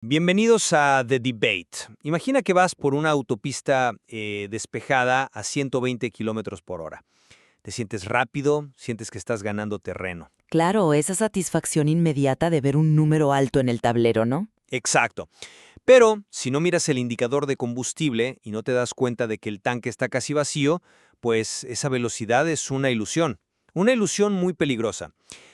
Bienvenidos a The Debate. Imagina que vas por una autopista despejada a 120 kilómetros por hora. Te sientes rápido, sientes que estás ganando terreno. Claro, esa satisfacción inmediata de ver un número alto en el tablero, ¿no? Exacto. Pero si no miras el indicador de combustible y no te das cuenta de que el tanque está casi vacío, pues esa velocidad es una ilusión. Una ilusión muy peligrosa.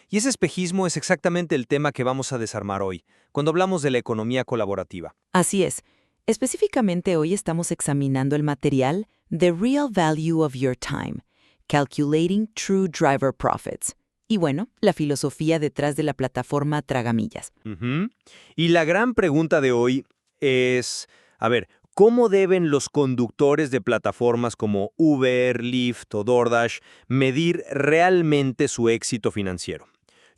Y ese espejismo es exactamente el tema que vamos a desarmar hoy, cuando hablamos de la economía colaborativa. Así es. Específicamente hoy estamos examinando el material The Real Value of Your Time, Calculating True Driver Profits. Y bueno, la filosofía detrás de la plataforma Tragamillas. Ujú. Y la gran pregunta de hoy es, ¿cómo deben los conductores de plataformas como Uber, Lyft o DoorDash medir realmente su éxito financiero?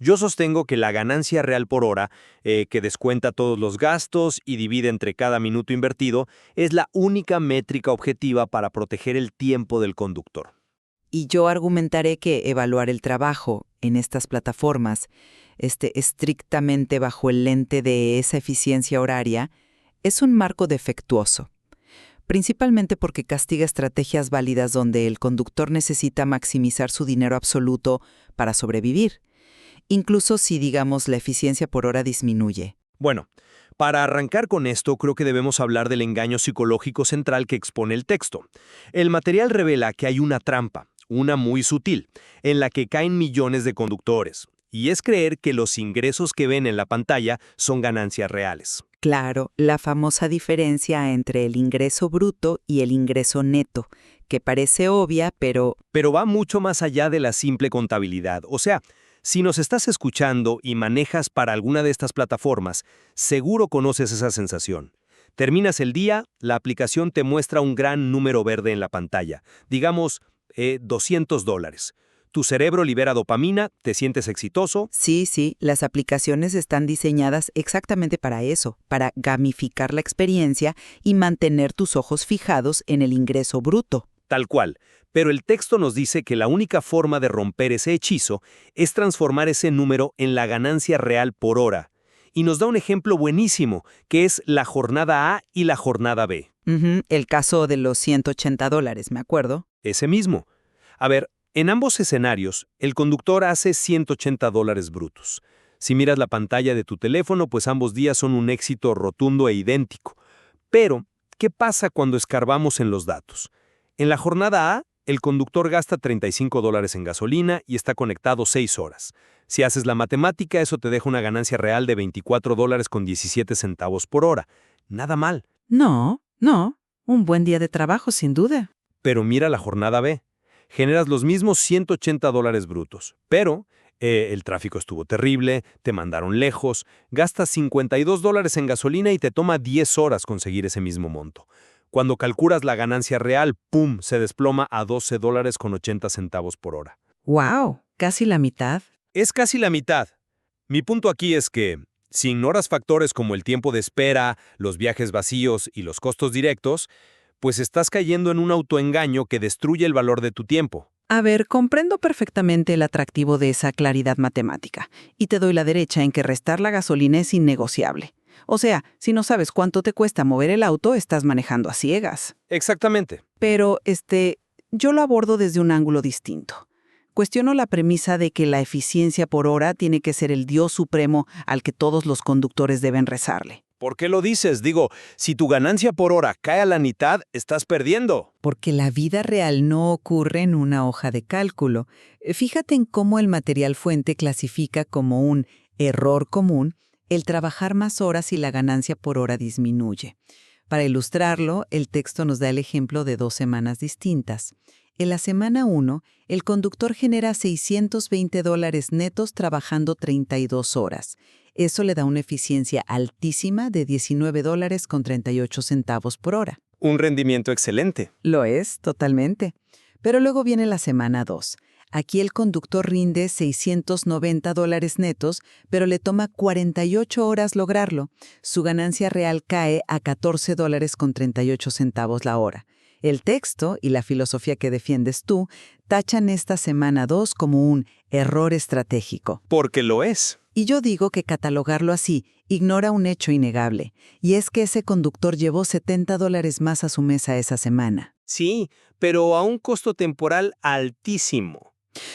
Yo sostengo que la ganancia real por hora, que descuenta todos los gastos y divide entre cada minuto invertido, es la única métrica objetiva para proteger el tiempo del conductor. Y yo argumentaré que evaluar el trabajo en estas plataformas, estrictamente bajo el lente de esa eficiencia horaria, es un marco defectuoso. Principalmente porque castiga estrategias válidas donde el conductor necesita maximizar su dinero absoluto para sobrevivir, incluso si, digamos, la eficiencia por hora disminuye. Bueno, para arrancar con esto, creo que debemos hablar del engaño psicológico central que expone el texto. El material revela que hay una trampa, una muy sutil, en la que caen millones de conductores, y es creer que los ingresos que ven en la pantalla son ganancias reales. Claro, la famosa diferencia entre el ingreso bruto y el ingreso neto, que parece obvia, pero Pero va mucho más allá de la simple contabilidad. O sea, si nos estás escuchando y manejas para alguna de estas plataformas, seguro conoces esa sensación. Terminas el día, la aplicación te muestra un gran número verde en la pantalla, digamos $200. Tu cerebro libera dopamina, te sientes exitoso. sí, las aplicaciones están diseñadas exactamente para eso, para gamificar la experiencia y mantener tus ojos fijados en el ingreso bruto. Tal cual. Pero el texto nos dice que la única forma de romper ese hechizo es transformar ese número en la ganancia real por hora. Y nos da un ejemplo buenísimo, que es la jornada A y la jornada B. Ujú, el caso de los $180, me acuerdo. Ese mismo. En ambos escenarios, el conductor hace $180 brutos. Si miras la pantalla de tu teléfono, pues ambos días son un éxito rotundo e idéntico. Pero, ¿qué pasa cuando escarbamos en los datos? En la jornada A, el conductor gasta $35 en gasolina y está conectado 6 horas. Si haces la matemática, eso te deja una ganancia real de $24.17 por hora. Nada mal. No, un buen día de trabajo, sin duda. Pero mira la jornada B. Generas los mismos $180 brutos, pero el tráfico estuvo terrible, te mandaron lejos, gastas $52 en gasolina y te toma 10 horas conseguir ese mismo monto. Cuando calculas la ganancia real, ¡pum!, se desploma a $12.80 por hora. ¡Wow! Casi la mitad. Es casi la mitad. Mi punto aquí es que, si ignoras factores como el tiempo de espera, los viajes vacíos y los costos directos, pues estás cayendo en un autoengaño que destruye el valor de tu tiempo. A ver, comprendo perfectamente el atractivo de esa claridad matemática, y te doy la derecha en que restar la gasolina es innegociable. O sea, si no sabes cuánto te cuesta mover el auto, estás manejando a ciegas. Exactamente. Pero, yo lo abordo desde un ángulo distinto. Cuestiono la premisa de que la eficiencia por hora tiene que ser el Dios supremo al que todos los conductores deben rezarle. ¿Por qué lo dices? Digo, si tu ganancia por hora cae a la mitad, estás perdiendo. Porque la vida real no ocurre en una hoja de cálculo. Fíjate en cómo el material fuente clasifica como un error común el trabajar más horas y la ganancia por hora disminuye. Para ilustrarlo, el texto nos da el ejemplo de 2 semanas distintas. En la semana 1, el conductor genera $620 netos trabajando 32 horas. Eso le da una eficiencia altísima de $19.38 por hora. Un rendimiento excelente. Lo es, totalmente. Pero luego viene la semana 2. Aquí el conductor rinde $690 netos, pero le toma 48 horas lograrlo. Su ganancia real cae a $14.38 la hora. El texto y la filosofía que defiendes tú tachan esta semana 2 como un error estratégico. Porque lo es. Y yo digo que catalogarlo así Ignora un hecho innegable, y es que ese conductor llevó $70 más a su mesa esa semana. Sí, pero a un costo temporal altísimo.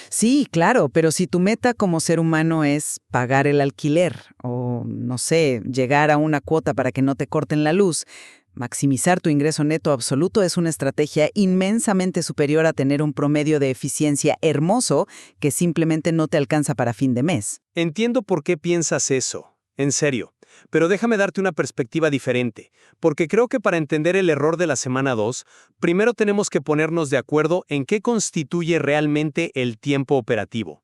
Sí, claro, pero si tu meta como ser humano es pagar el alquiler o, no sé, llegar a una cuota para que no te corten la luz, maximizar tu ingreso neto absoluto es una estrategia inmensamente superior a tener un promedio de eficiencia hermoso que simplemente no te alcanza para fin de mes. Entiendo por qué piensas eso, en serio, pero déjame darte una perspectiva diferente, porque creo que para entender el error de la semana 2, primero tenemos que ponernos de acuerdo en qué constituye realmente el tiempo operativo.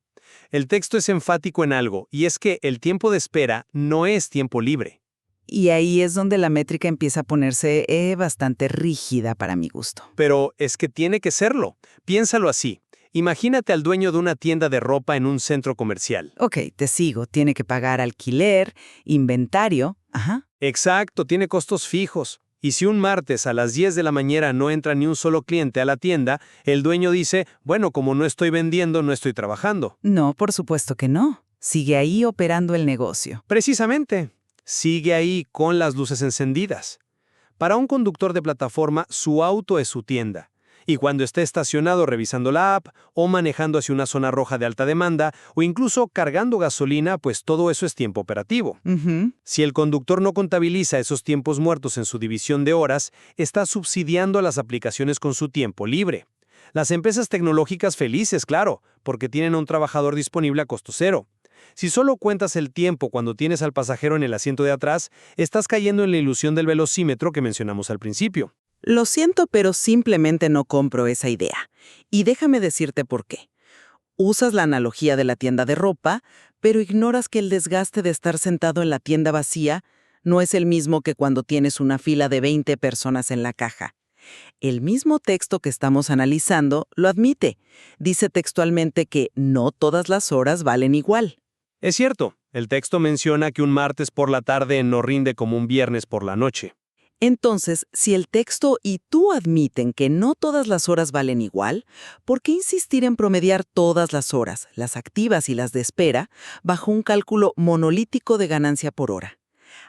El texto es enfático en algo, y es que el tiempo de espera no es tiempo libre. Y ahí es donde la métrica empieza a ponerse bastante rígida para mi gusto. Pero es que tiene que serlo. Piénsalo así. Imagínate al dueño de una tienda de ropa en un centro comercial. Ok, te sigo. Tiene que pagar alquiler, inventario. Ajá. Exacto, tiene costos fijos. Y si un martes a las 10 de la mañana no entra ni un solo cliente a la tienda, el dueño dice, bueno, como no estoy vendiendo, no estoy trabajando. No, por supuesto que no. Sigue ahí operando el negocio. Precisamente, sigue ahí con las luces encendidas. Para un conductor de plataforma, su auto es su tienda. Y cuando esté estacionado revisando la app, o manejando hacia una zona roja de alta demanda, o incluso cargando gasolina, pues todo eso es tiempo operativo. Ujú. Si el conductor no contabiliza esos tiempos muertos en su división de horas, está subsidiando a las aplicaciones con su tiempo libre. Las empresas tecnológicas felices, claro, porque tienen a un trabajador disponible a costo cero. Si solo cuentas el tiempo cuando tienes al pasajero en el asiento de atrás, estás cayendo en la ilusión del velocímetro que mencionamos al principio. Lo siento, pero simplemente no compro esa idea. Y déjame decirte por qué. Usas la analogía de la tienda de ropa, pero ignoras que el desgaste de estar sentado en la tienda vacía no es el mismo que cuando tienes una fila de 20 personas en la caja. El mismo texto que estamos analizando lo admite. Dice textualmente que no todas las horas valen igual. Es cierto, el texto menciona que un martes por la tarde no rinde como un viernes por la noche. Entonces, si el texto y tú admiten que no todas las horas valen igual, ¿por qué insistir en promediar todas las horas, las activas y las de espera, bajo un cálculo monolítico de ganancia por hora?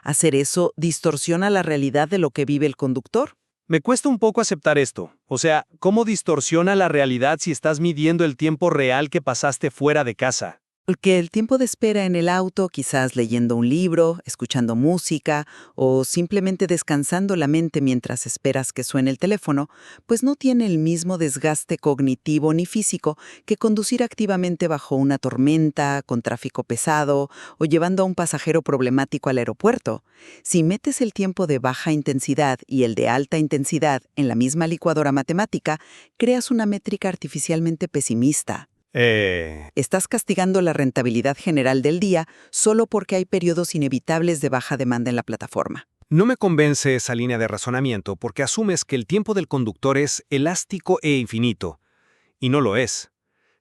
¿Hacer eso distorsiona la realidad de lo que vive el conductor? Me cuesta un poco aceptar esto. O sea, ¿cómo distorsiona la realidad si estás midiendo el tiempo real que pasaste fuera de casa? Que el tiempo de espera en el auto, quizás leyendo un libro, escuchando música o simplemente descansando la mente mientras esperas que suene el teléfono, pues no tiene el mismo desgaste cognitivo ni físico que conducir activamente bajo una tormenta, con tráfico pesado o llevando a un pasajero problemático al aeropuerto. Si metes el tiempo de baja intensidad y el de alta intensidad en la misma licuadora matemática, creas una métrica artificialmente pesimista. Estás castigando la rentabilidad general del día solo porque hay periodos inevitables de baja demanda en la plataforma. No me convence esa línea de razonamiento porque asumes que el tiempo del conductor es elástico e infinito. Y no lo es.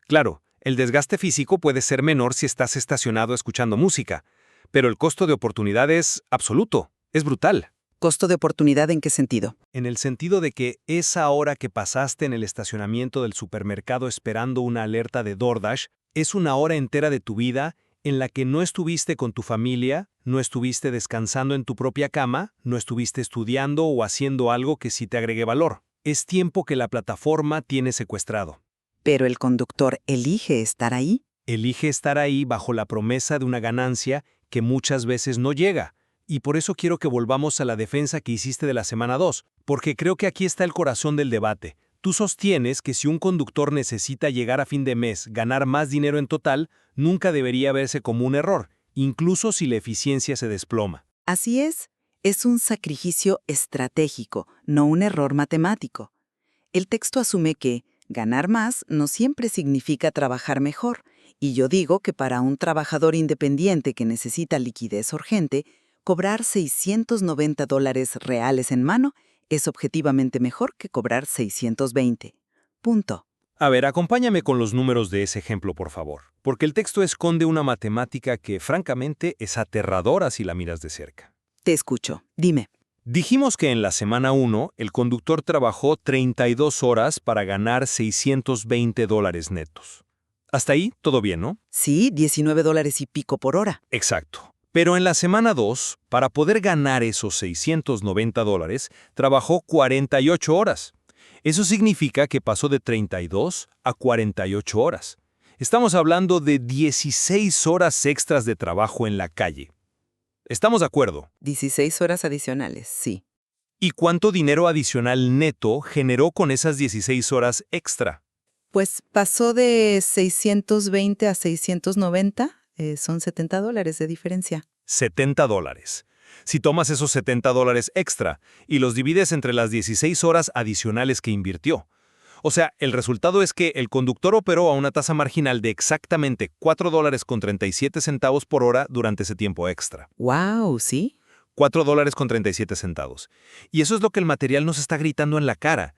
Claro, el desgaste físico puede ser menor si estás estacionado escuchando música, pero el costo de oportunidad es absoluto, es brutal. ¿Costo de oportunidad en qué sentido? En el sentido de que esa hora que pasaste en el estacionamiento del supermercado esperando una alerta de DoorDash es una hora entera de tu vida en la que no estuviste con tu familia, no estuviste descansando en tu propia cama, no estuviste estudiando o haciendo algo que sí te agregue valor. Es tiempo que la plataforma tiene secuestrado. ¿Pero el conductor elige estar ahí? Elige estar ahí bajo la promesa de una ganancia que muchas veces no llega. Y por eso quiero que volvamos a la defensa que hiciste de la semana 2, porque creo que aquí está el corazón del debate. Tú sostienes que si un conductor necesita llegar a fin de mes, ganar más dinero en total, nunca debería verse como un error, incluso si la eficiencia se desploma. Así es un sacrificio estratégico, no un error matemático. El texto asume que ganar más no siempre significa trabajar mejor, y yo digo que para un trabajador independiente que necesita liquidez urgente, cobrar $690 reales en mano es objetivamente mejor que cobrar 620. Punto. A ver, acompáñame con los números de ese ejemplo, por favor, porque el texto esconde una matemática que, francamente, es aterradora si la miras de cerca. Te escucho. Dime. Dijimos que en la semana 1, el conductor trabajó 32 horas para ganar $620 netos. Hasta ahí, todo bien, ¿no? Sí, $19 y pico por hora. Exacto. Pero en la semana 2, para poder ganar esos $690, trabajó 48 horas. Eso significa que pasó de 32 a 48 horas. Estamos hablando de 16 horas extras de trabajo en la calle. ¿Estamos de acuerdo? 16 horas adicionales, sí. ¿Y cuánto dinero adicional neto generó con esas 16 horas extra? Pues pasó de 620 a 690, son $70 de diferencia. $70. Si tomas esos $70 extra y los divides entre las 16 horas adicionales que invirtió. O sea, el resultado es que el conductor operó a una tasa marginal de exactamente $4.37 por hora durante ese tiempo extra. ¡Wow! ¿Sí? $4.37. Y eso es lo que el material nos está gritando en la cara.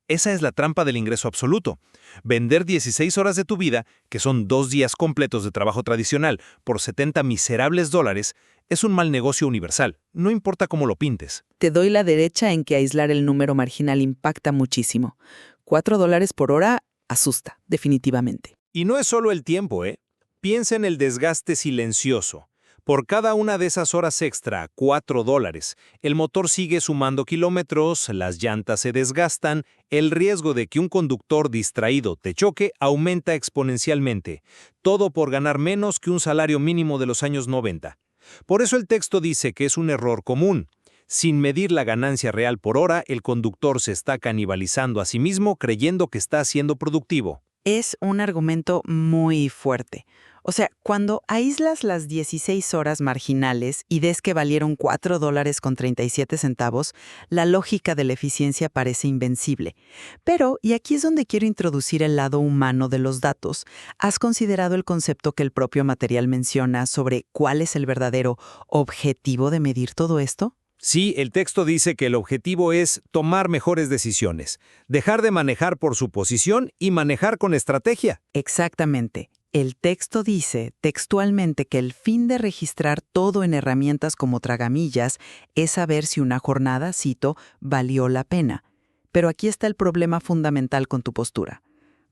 Esa es la trampa del ingreso absoluto. Vender 16 horas de tu vida, que son 2 días completos de trabajo tradicional, por 70 miserables dólares, es un mal negocio universal, no importa cómo lo pintes. Te doy la derecha en que aislar el número marginal impacta muchísimo. $4 por hora asusta, definitivamente. Y no es solo el tiempo, ¿eh? Piensa en el desgaste silencioso. Por cada una de esas horas extra, $4, el motor sigue sumando kilómetros, las llantas se desgastan, el riesgo de que un conductor distraído te choque aumenta exponencialmente, todo por ganar menos que un salario mínimo de los años 90. Por eso el texto dice que es un error común. Sin medir la ganancia real por hora, el conductor se está canibalizando a sí mismo creyendo que está siendo productivo. Es un argumento muy fuerte. O sea, cuando aíslas las 16 horas marginales y des que valieron $4.37, la lógica de la eficiencia parece invencible. Pero, y aquí es donde quiero introducir el lado humano de los datos, ¿has considerado el concepto que el propio material menciona sobre cuál es el verdadero objetivo de medir todo esto? Sí, el texto dice que el objetivo es tomar mejores decisiones, dejar de manejar por suposición y manejar con estrategia. Exactamente. El texto dice textualmente que el fin de registrar todo en herramientas como tragamillas es saber si una jornada, cito, valió la pena. Pero aquí está el problema fundamental con tu postura.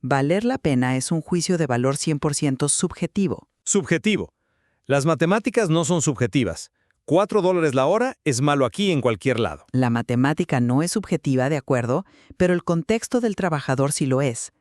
Valer la pena es un juicio de valor 100% subjetivo. Subjetivo. Las matemáticas no son subjetivas. $4 la hora es malo aquí en cualquier lado. La matemática no es subjetiva, de acuerdo, pero el contexto del trabajador sí lo es.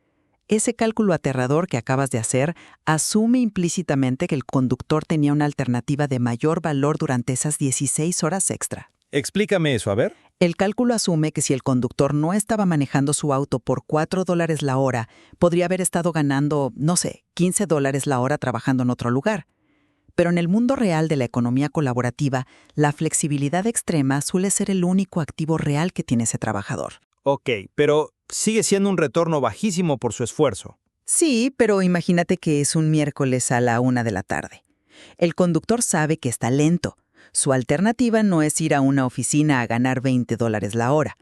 Ese cálculo aterrador que acabas de hacer asume implícitamente que el conductor tenía una alternativa de mayor valor durante esas 16 horas extra. Explícame eso, a ver. El cálculo asume que si el conductor no estaba manejando su auto por $4 la hora, podría haber estado ganando, no sé, $15 la hora trabajando en otro lugar. Pero en el mundo real de la economía colaborativa, la flexibilidad extrema suele ser el único activo real que tiene ese trabajador. Ok, pero sigue siendo un retorno bajísimo por su esfuerzo. Sí, pero imagínate que es un miércoles a la 1 de la tarde. El conductor sabe que está lento. Su alternativa no es ir a una oficina a ganar $20 la hora.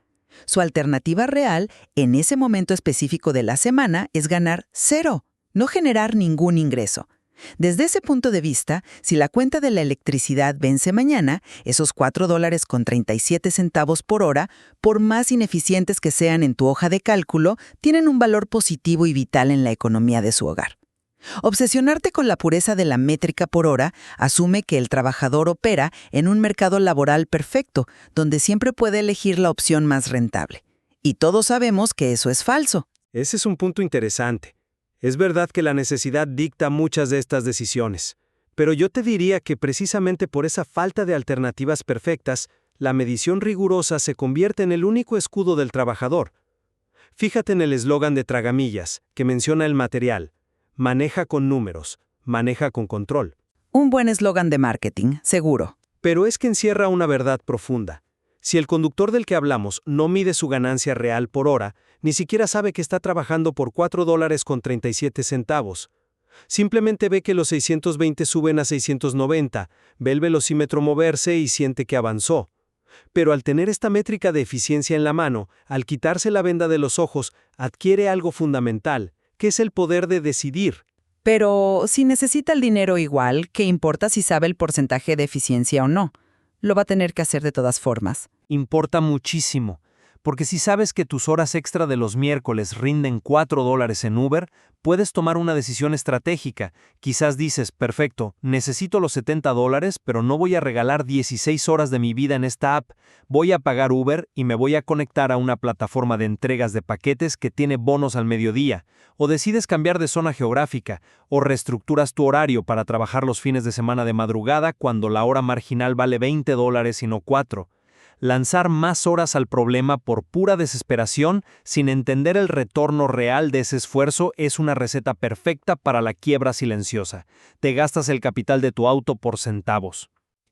Su alternativa real, en ese momento específico de la semana, es ganar 0, no generar ningún ingreso. Desde ese punto de vista, si la cuenta de la electricidad vence mañana, esos $4.37 por hora, por más ineficientes que sean en tu hoja de cálculo, tienen un valor positivo y vital en la economía de su hogar. Obsesionarte con la pureza de la métrica por hora asume que el trabajador opera en un mercado laboral perfecto, donde siempre puede elegir la opción más rentable. Y todos sabemos que eso es falso. Ese es un punto interesante. Es verdad que la necesidad dicta muchas de estas decisiones, pero yo te diría que precisamente por esa falta de alternativas perfectas, la medición rigurosa se convierte en el único escudo del trabajador. Fíjate en el eslogan de Tragamillas, que menciona el material: maneja con números, maneja con control. Un buen eslogan de marketing, seguro. Pero es que encierra una verdad profunda. Si el conductor del que hablamos no mide su ganancia real por hora, ni siquiera sabe que está trabajando por $4.37. Simplemente ve que los 620 suben a 690, ve el velocímetro moverse y siente que avanzó. Pero al tener esta métrica de eficiencia en la mano, al quitarse la venda de los ojos, adquiere algo fundamental, que es el poder de decidir. Pero si necesita el dinero igual, ¿qué importa si sabe el porcentaje de eficiencia o no? Lo va a tener que hacer de todas formas. Importa muchísimo, porque si sabes que tus horas extra de los miércoles rinden $4 en Uber, puedes tomar una decisión estratégica. Quizás dices, perfecto, necesito los $70, pero no voy a regalar 16 horas de mi vida en esta app. Voy a pagar Uber y me voy a conectar a una plataforma de entregas de paquetes que tiene bonos al mediodía. O decides cambiar de zona geográfica, o reestructuras tu horario para trabajar los fines de semana de madrugada cuando la hora marginal vale $20 y no 4. Lanzar más horas al problema por pura desesperación, sin entender el retorno real de ese esfuerzo, es una receta perfecta para la quiebra silenciosa. Te gastas el capital de tu auto por centavos.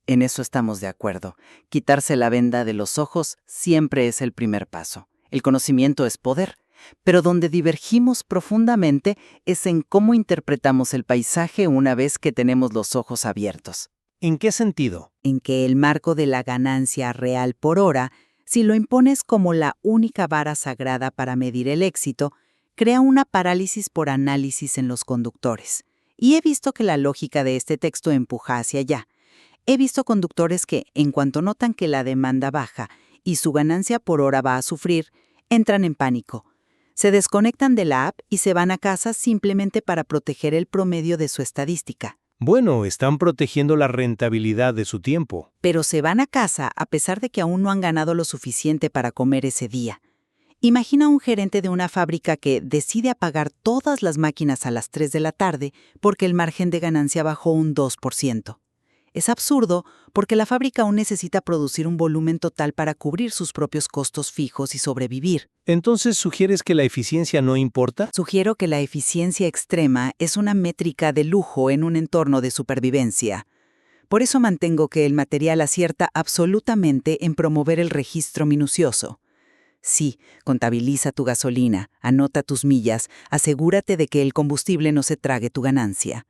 En eso estamos de acuerdo. Quitarse la venda de los ojos siempre es el primer paso. El conocimiento es poder, pero donde divergimos profundamente es en cómo interpretamos el paisaje una vez que tenemos los ojos abiertos. ¿En qué sentido? En que el marco de la ganancia real por hora, si lo impones como la única vara sagrada para medir el éxito, crea una parálisis por análisis en los conductores. Y he visto que la lógica de este texto empuja hacia allá. He visto conductores que, en cuanto notan que la demanda baja y su ganancia por hora va a sufrir, entran en pánico. Se desconectan de la app y se van a casa simplemente para proteger el promedio de su estadística. Bueno, están protegiendo la rentabilidad de su tiempo. Pero se van a casa a pesar de que aún no han ganado lo suficiente para comer ese día. Imagina un gerente de una fábrica que decide apagar todas las máquinas a las 3 de la tarde porque el margen de ganancia bajó un 2%. Es absurdo porque la fábrica aún necesita producir un volumen total para cubrir sus propios costos fijos y sobrevivir. ¿Entonces sugieres que la eficiencia no importa? Sugiero que la eficiencia extrema es una métrica de lujo en un entorno de supervivencia. Por eso mantengo que el material acierta absolutamente en promover el registro minucioso. Sí, contabiliza tu gasolina, anota tus millas, asegúrate de que el combustible no se trague tu ganancia.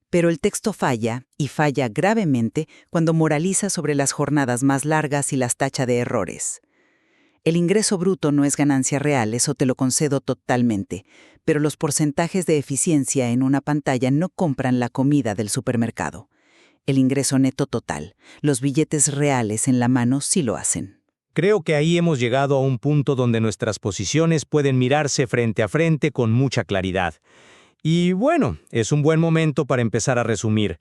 Pero el texto falla, y falla gravemente, cuando moraliza sobre las jornadas más largas y las tacha de errores. El ingreso bruto no es ganancia real, eso te lo concedo totalmente, pero los porcentajes de eficiencia en una pantalla no compran la comida del supermercado. El ingreso neto total, los billetes reales en la mano sí lo hacen. Creo que ahí hemos llegado a un punto donde nuestras posiciones pueden mirarse frente a frente con mucha claridad. Y bueno, es un buen momento para empezar a resumir.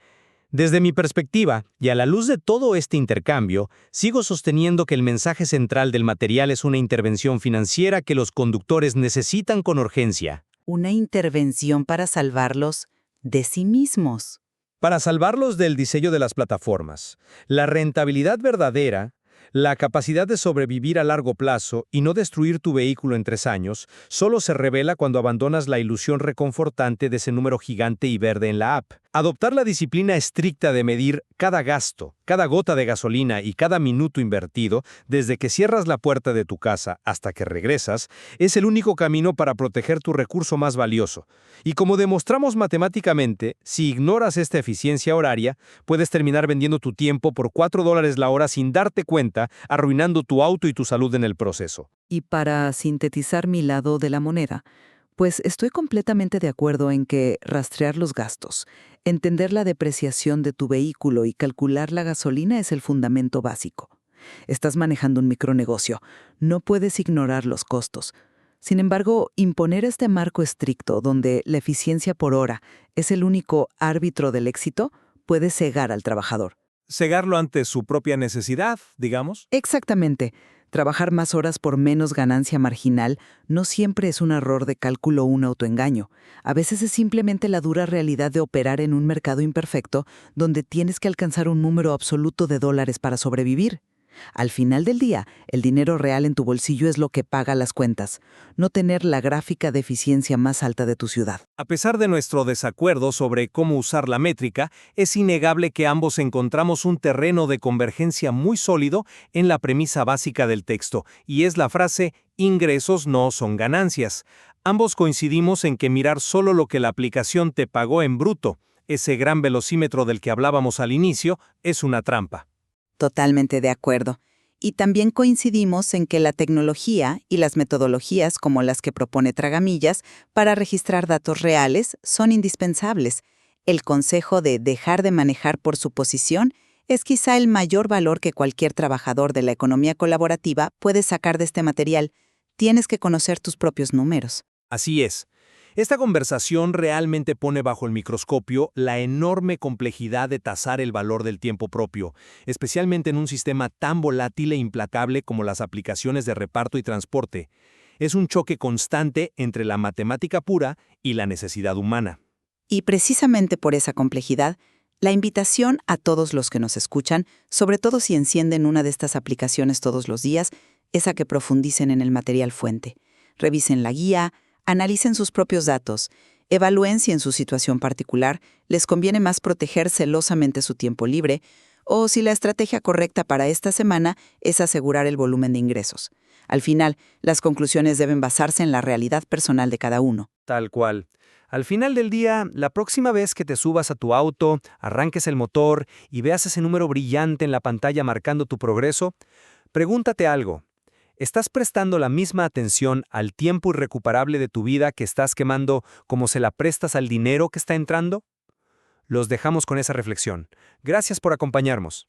Desde mi perspectiva, y a la luz de todo este intercambio, sigo sosteniendo que el mensaje central del material es una intervención financiera que los conductores necesitan con urgencia. Una intervención para salvarlos de sí mismos. Para salvarlos del diseño de las plataformas, la rentabilidad verdadera, la capacidad de sobrevivir a largo plazo y no destruir tu vehículo en 3 años, solo se revela cuando abandonas la ilusión reconfortante de ese número gigante y verde en la app. Adoptar la disciplina estricta de medir cada gasto, cada gota de gasolina y cada minuto invertido, desde que cierras la puerta de tu casa hasta que regresas, es el único camino para proteger tu recurso más valioso. Y como demostramos matemáticamente, si ignoras esta eficiencia horaria, puedes terminar vendiendo tu tiempo por $4 la hora sin darte cuenta, arruinando tu auto y tu salud en el proceso. Y para sintetizar mi lado de la moneda, pues estoy completamente de acuerdo en que rastrear los gastos, entender la depreciación de tu vehículo y calcular la gasolina es el fundamento básico. Estás manejando un micronegocio, no puedes ignorar los costos. Sin embargo, imponer este marco estricto donde la eficiencia por hora es el único árbitro del éxito puede cegar al trabajador. Cegarlo ante su propia necesidad, digamos. Exactamente. Trabajar más horas por menos ganancia marginal no siempre es un error de cálculo o un autoengaño. A veces es simplemente la dura realidad de operar en un mercado imperfecto donde tienes que alcanzar un número absoluto de dólares para sobrevivir. Al final del día, el dinero real en tu bolsillo es lo que paga las cuentas, no tener la gráfica de eficiencia más alta de tu ciudad. A pesar de nuestro desacuerdo sobre cómo usar la métrica, es innegable que ambos encontramos un terreno de convergencia muy sólido en la premisa básica del texto, y es la frase «ingresos no son ganancias». Ambos coincidimos en que mirar solo lo que la aplicación te pagó en bruto, ese gran velocímetro del que hablábamos al inicio, es una trampa. Totalmente de acuerdo. Y también coincidimos en que la tecnología y las metodologías como las que propone Tragamillas para registrar datos reales son indispensables. El consejo de dejar de manejar por suposición es quizá el mayor valor que cualquier trabajador de la economía colaborativa puede sacar de este material. Tienes que conocer tus propios números. Así es. Esta conversación realmente pone bajo el microscopio la enorme complejidad de tasar el valor del tiempo propio, especialmente en un sistema tan volátil e implacable como las aplicaciones de reparto y transporte. Es un choque constante entre la matemática pura y la necesidad humana. Y precisamente por esa complejidad, la invitación a todos los que nos escuchan, sobre todo si encienden una de estas aplicaciones todos los días, es a que profundicen en el material fuente. Revisen la guía, analicen sus propios datos, evalúen si en su situación particular les conviene más proteger celosamente su tiempo libre o si la estrategia correcta para esta semana es asegurar el volumen de ingresos. Al final, las conclusiones deben basarse en la realidad personal de cada uno. Tal cual. Al final del día, la próxima vez que te subas a tu auto, arranques el motor y veas ese número brillante en la pantalla marcando tu progreso, pregúntate algo. ¿Estás prestando la misma atención al tiempo irrecuperable de tu vida que estás quemando como se la prestas al dinero que está entrando? Los dejamos con esa reflexión. Gracias por acompañarnos.